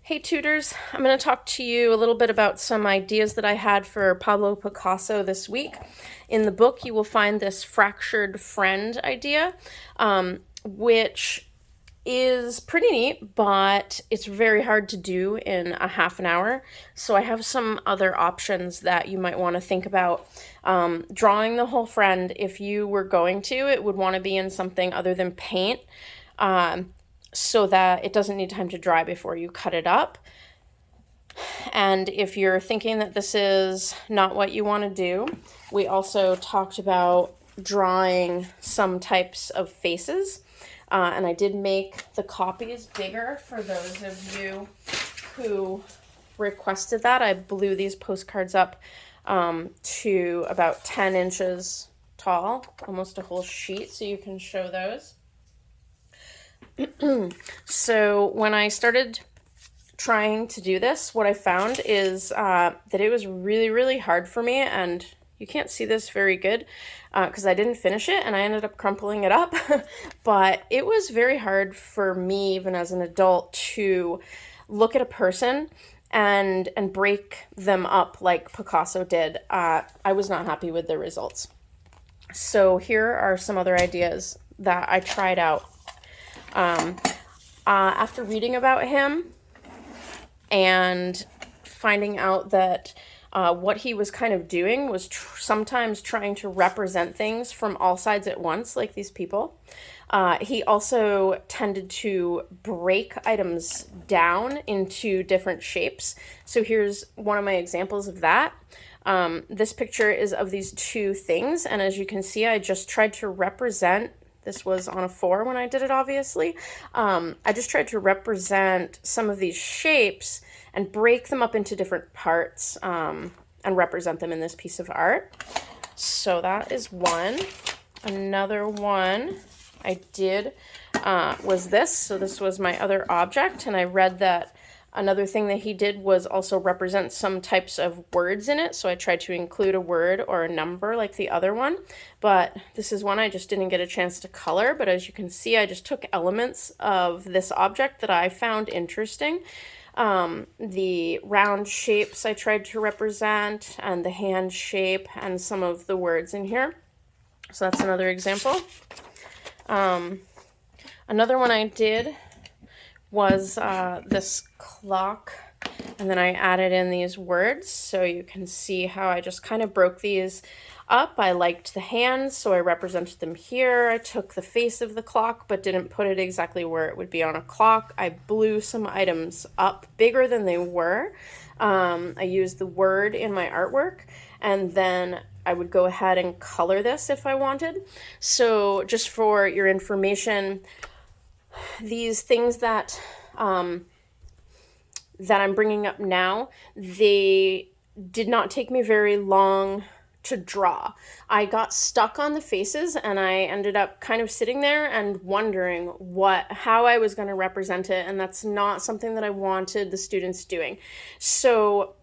Hey tutors, I'm going to talk to you a little bit about some ideas that I had for Pablo Picasso this week. In the book, you will find this fractured friend idea, which is pretty neat, but it's very hard to do in a half an hour. So I have some other options that you might want to think about. Drawing the whole friend, if you were going to, it would want to be in something other than paint. So that it doesn't need time to dry before you cut it up. And if you're thinking that this is not what you want to do, we also talked about drawing some types of faces. And I did make the copies bigger for those of you who requested that. I blew these postcards up to about 10 inches tall, almost a whole sheet, so you can show those. So when I started trying to do this, what I found is that it was really, really hard for me, and you can't see this very good because I didn't finish it and I ended up crumpling it up. But it was very hard for me, even as an adult, to look at a person and break them up like Picasso did. I was not happy with the results. So here are some other ideas that I tried out. After reading about him and finding out that what he was kind of doing was sometimes trying to represent things from all sides at once, like these people. He also tended to break items down into different shapes. So here's one of my examples of that. This picture is of these two things, and as you can see, I just tried to represent. This was on a 4 when I did it, obviously. I just tried to represent some of these shapes and break them up into different parts and represent them in this piece of art. So that is one. Another one I did was this. So this was my other object, and I read that another thing that he did was also represent some types of words in it. So I tried to include a word or a number like the other one. But this is one I just didn't get a chance to color. But as you can see, I just took elements of this object that I found interesting. The round shapes I tried to represent, and the hand shape, and some of the words in here. So that's another example. Another one I did was this clock, and then I added in these words, so you can see how I just kind of broke these up. I liked the hands, so I represented them here. I took the face of the clock but didn't put it exactly where it would be on a clock. I blew some items up bigger than they were. I used the word in my artwork, and then I would go ahead and color this if I wanted. So just for your information, these things that that I'm bringing up now, they did not take me very long to draw. I got stuck on the faces, and I ended up kind of sitting there and wondering how I was going to represent it, and that's not something that I wanted the students doing. So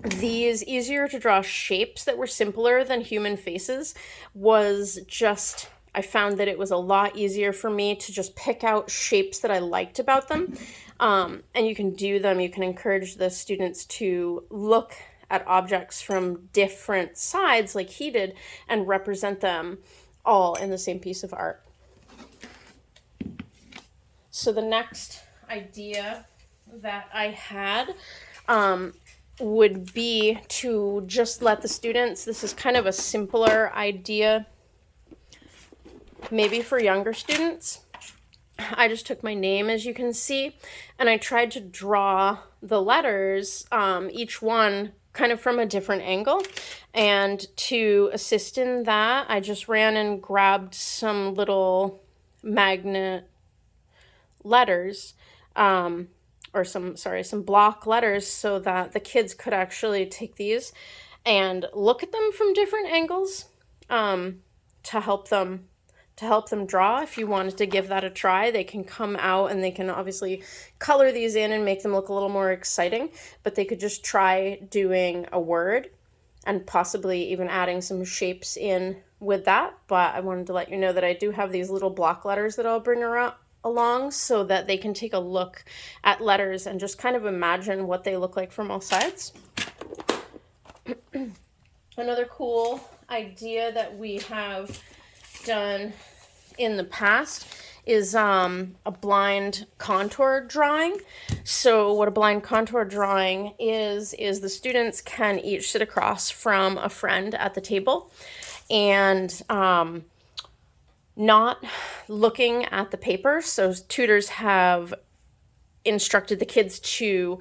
these easier to draw shapes that were simpler than human faces was just, I found that it was a lot easier for me to just pick out shapes that I liked about them. And you can do them, you can encourage the students to look at objects from different sides like he did and represent them all in the same piece of art. So the next idea that I had would be to just let the students, this is kind of a simpler idea, maybe for younger students. I just took my name, as you can see, and I tried to draw the letters, each one kind of from a different angle. And to assist in that, I just ran and grabbed some little magnet letters, or some block letters, so that the kids could actually take these and look at them from different angles, to help them draw. If you wanted to give that a try, they can come out and they can obviously color these in and make them look a little more exciting, but they could just try doing a word and possibly even adding some shapes in with that. But I wanted to let you know that I do have these little block letters that I'll bring along so that they can take a look at letters and just kind of imagine what they look like from all sides. Another cool idea that we have done in the past is a blind contour drawing. So what a blind contour drawing is the students can each sit across from a friend at the table and not looking at the paper. So tutors have instructed the kids to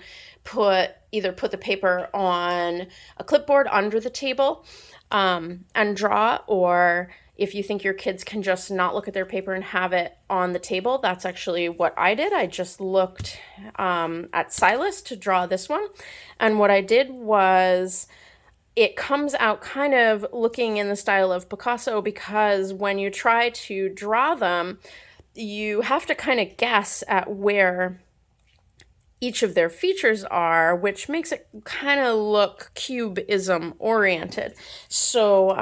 either put the paper on a clipboard under the table and draw, or if you think your kids can just not look at their paper and have it on the table, that's actually what I did. I just looked at Silas to draw this one. And what I did was, it comes out kind of looking in the style of Picasso, because when you try to draw them, you have to kind of guess at where each of their features are, which makes it kind of look cubism oriented. So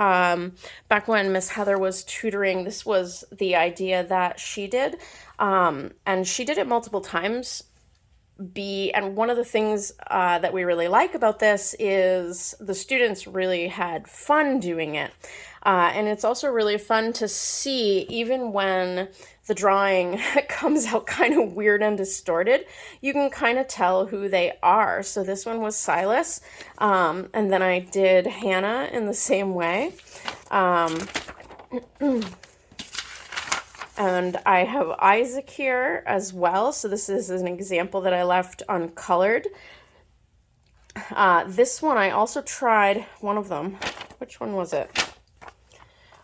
back when Miss Heather was tutoring, this was the idea that she did, and she did it multiple times. And one of the things that we really like about this is the students really had fun doing it. And it's also really fun to see, even when the drawing comes out kind of weird and distorted, you can kind of tell who they are. So this one was Silas, and then I did Hannah in the same way. And I have Isaac here as well. So this is an example that I left uncolored. This one I also tried one of them. Which one was it?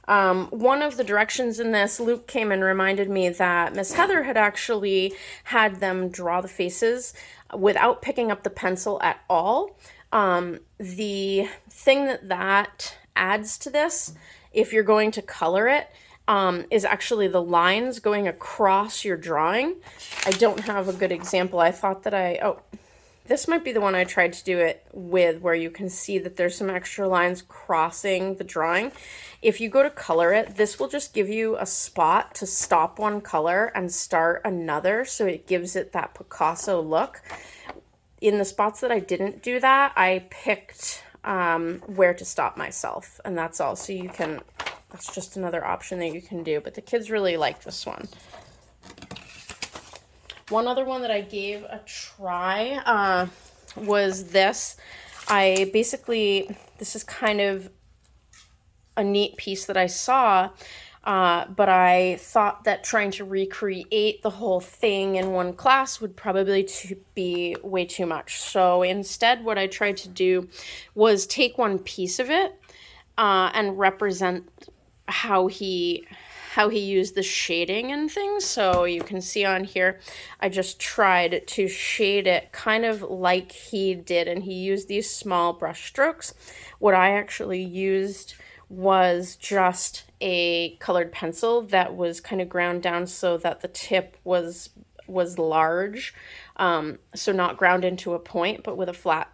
One of the directions in this, Luke came and reminded me that Miss Heather had actually had them draw the faces without picking up the pencil at all. The thing that adds to this, if you're going to color it, is actually the lines going across your drawing. I don't have a good example. I thought that this might be the one I tried to do it with, where you can see that there's some extra lines crossing the drawing. If you go to color it, this will just give you a spot to stop one color and start another, so it gives it that Picasso look. In the spots that I didn't do that, I picked where to stop myself, and that's all. So that's just another option that you can do, but the kids really like this one. One other one that I gave a try was this. This is kind of a neat piece that I saw, but I thought that trying to recreate the whole thing in one class would probably be way too much. So instead, what I tried to do was take one piece of it and represent how he used the shading and things. So you can see on here, I just tried to shade it kind of like he did, and he used these small brush strokes. What I actually used was just a colored pencil that was kind of ground down so that the tip was large, so not ground into a point, but with a flat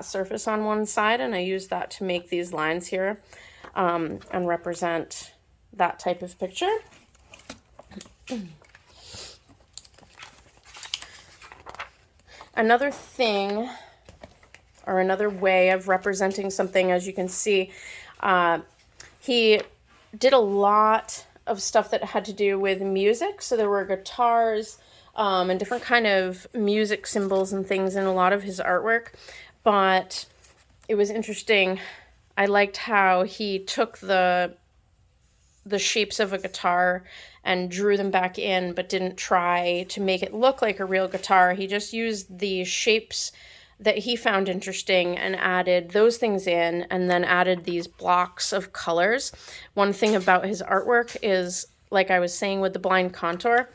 surface on one side, and I used that to make these lines here and represent that type of picture. Another thing, or another way of representing something, as you can see, he did a lot of stuff that had to do with music. So there were guitars and different kind of music symbols and things in a lot of his artwork. But it was interesting. I liked how he took the shapes of a guitar and drew them back in, but didn't try to make it look like a real guitar. He just used the shapes that he found interesting and added those things in, and then added these blocks of colors. One thing about his artwork is, like I was saying with the blind contour,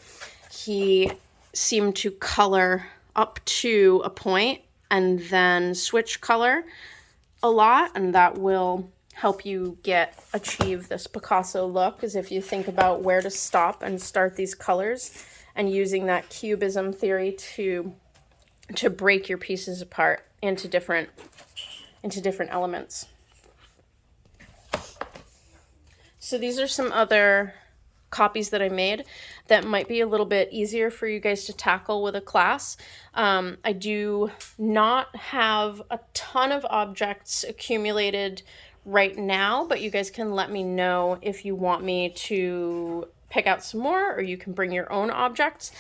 he seemed to color up to a point and then switch color a lot, and that will help you achieve this Picasso look, is if you think about where to stop and start these colors, and using that cubism theory to break your pieces apart into different elements. So these are some other copies that I made that might be a little bit easier for you guys to tackle with a class. I do not have a ton of objects accumulated right now, but you guys can let me know if you want me to pick out some more, or you can bring your own objects.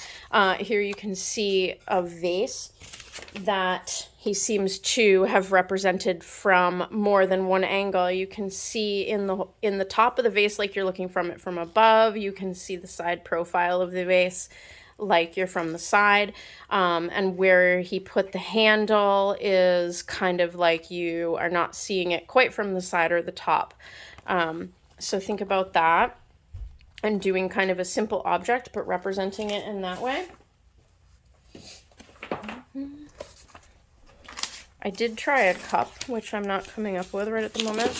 Here you can see a vase that he seems to have represented from more than one angle. You can see in the top of the vase like you're looking from it from above. You can see the side profile of the vase like you're from the side, and where he put the handle is kind of like you are not seeing it quite from the side or the top. So think about that and doing kind of a simple object but representing it in that way. I did try a cup, which I'm not coming up with right at the moment.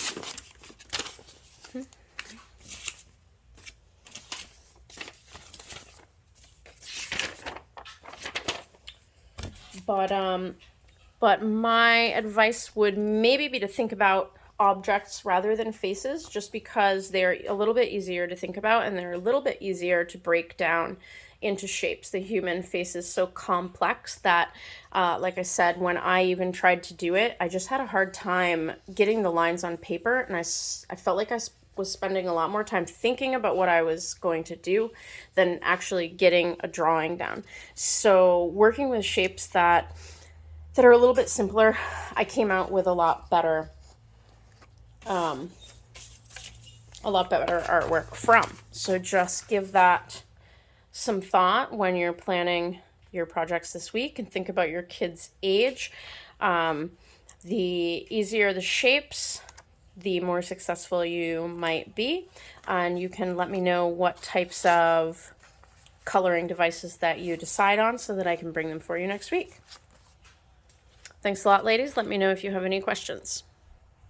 But my advice would maybe be to think about objects rather than faces, just because they're a little bit easier to think about and they're a little bit easier to break down into shapes. The human face is so complex that, like I said, when I even tried to do it, I just had a hard time getting the lines on paper, and I felt like I was spending a lot more time thinking about what I was going to do than actually getting a drawing down. So working with shapes that are a little bit simpler, I came out with a lot better artwork from. So just give that some thought when you're planning your projects this week, and think about your kids' age. The easier the shapes, the more successful you might be. And you can let me know what types of coloring devices that you decide on so that I can bring them for you next week. Thanks a lot, ladies. Let me know if you have any questions.